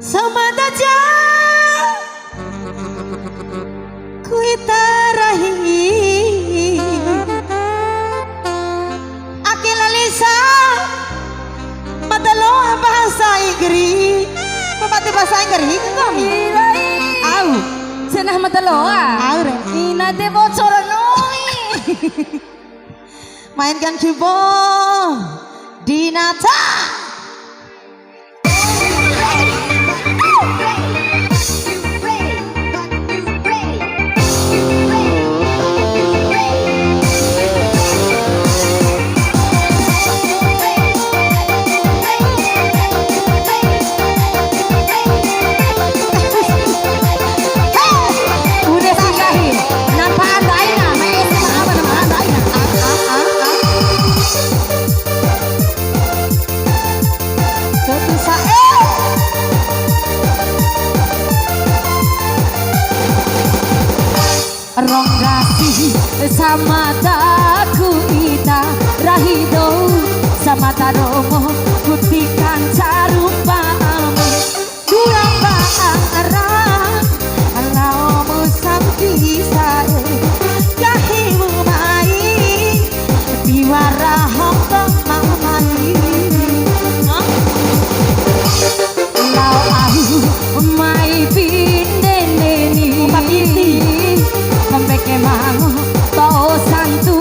Samadaja kuitarahi Akilalisa Madalo bahasa Inggris Pemati bahasa Inggris kami Au Senah mataloa Aure Ina de bocoronoi Mainkan keyboard Dinata Ronggasi sama taku ita rahido sama taromo kutikan carupamu dua arah alamu sampai saya kahimu mai diwara hamba mamai lau aku mai pindeneni sampai kemango tau santu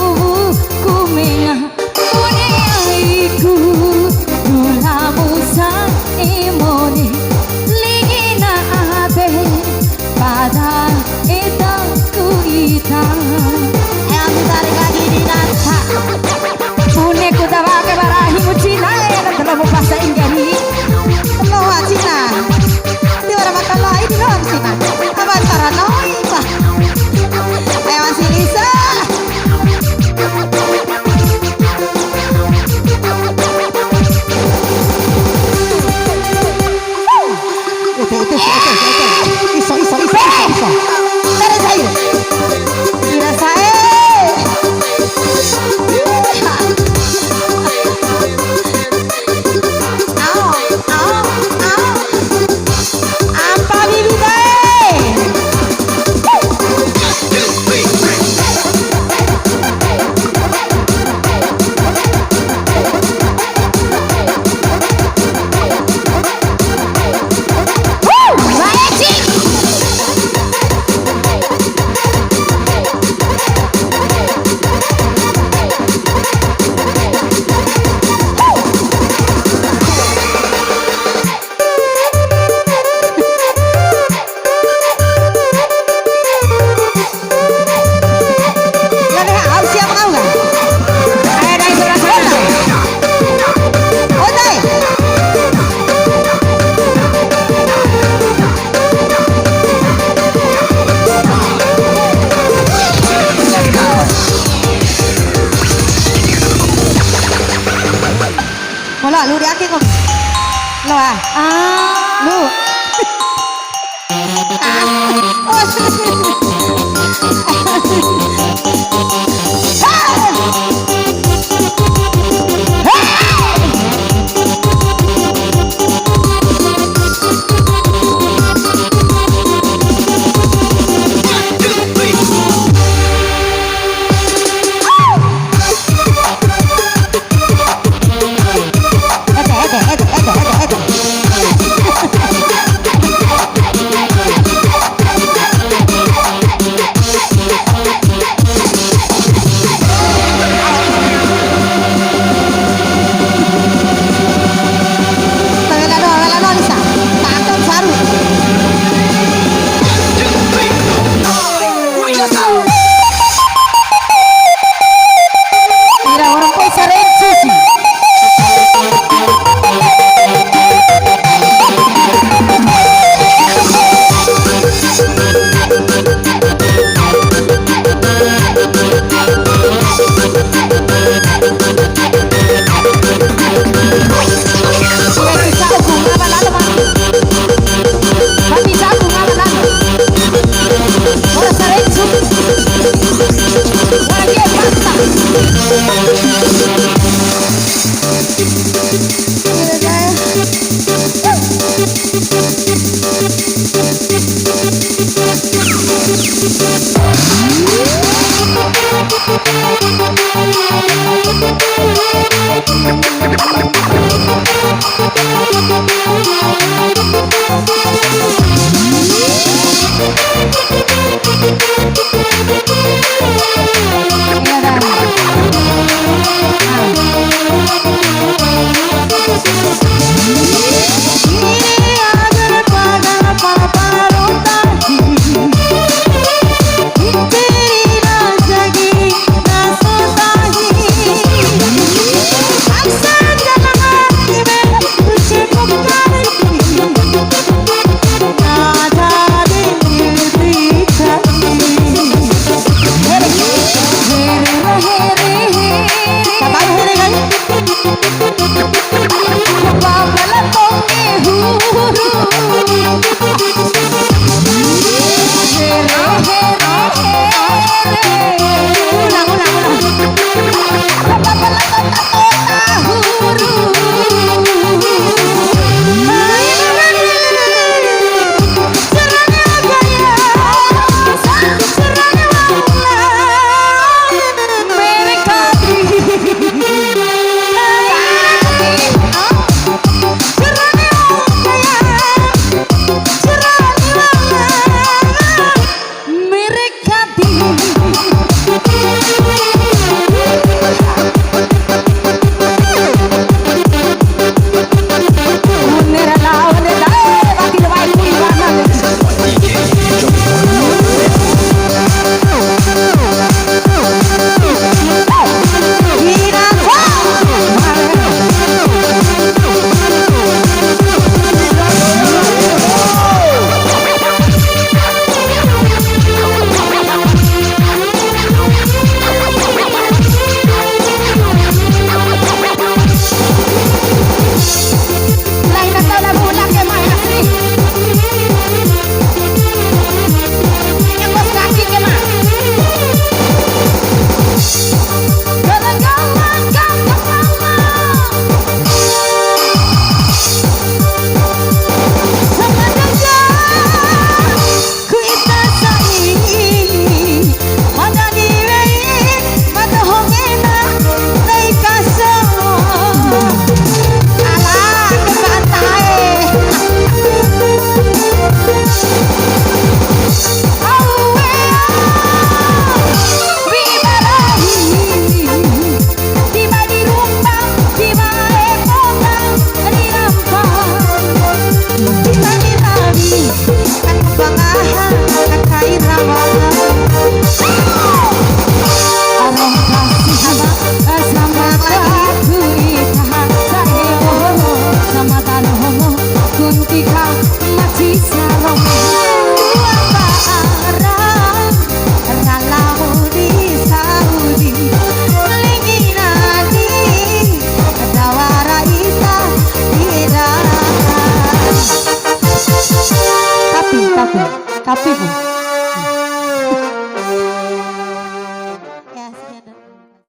kumenya uniaiku dulamu sa imoni ligina ate pada itaku ita yang tarik lagi di nata puneku tawake barahi mucina dalam bahasa Inggris Loa Cina di orang makan lain di luar Cina apa cara noi pak ayo masih Lisa iso dari saya dirasain apa bibi baik Mola lu di akhir kok. Lo lu. Oh.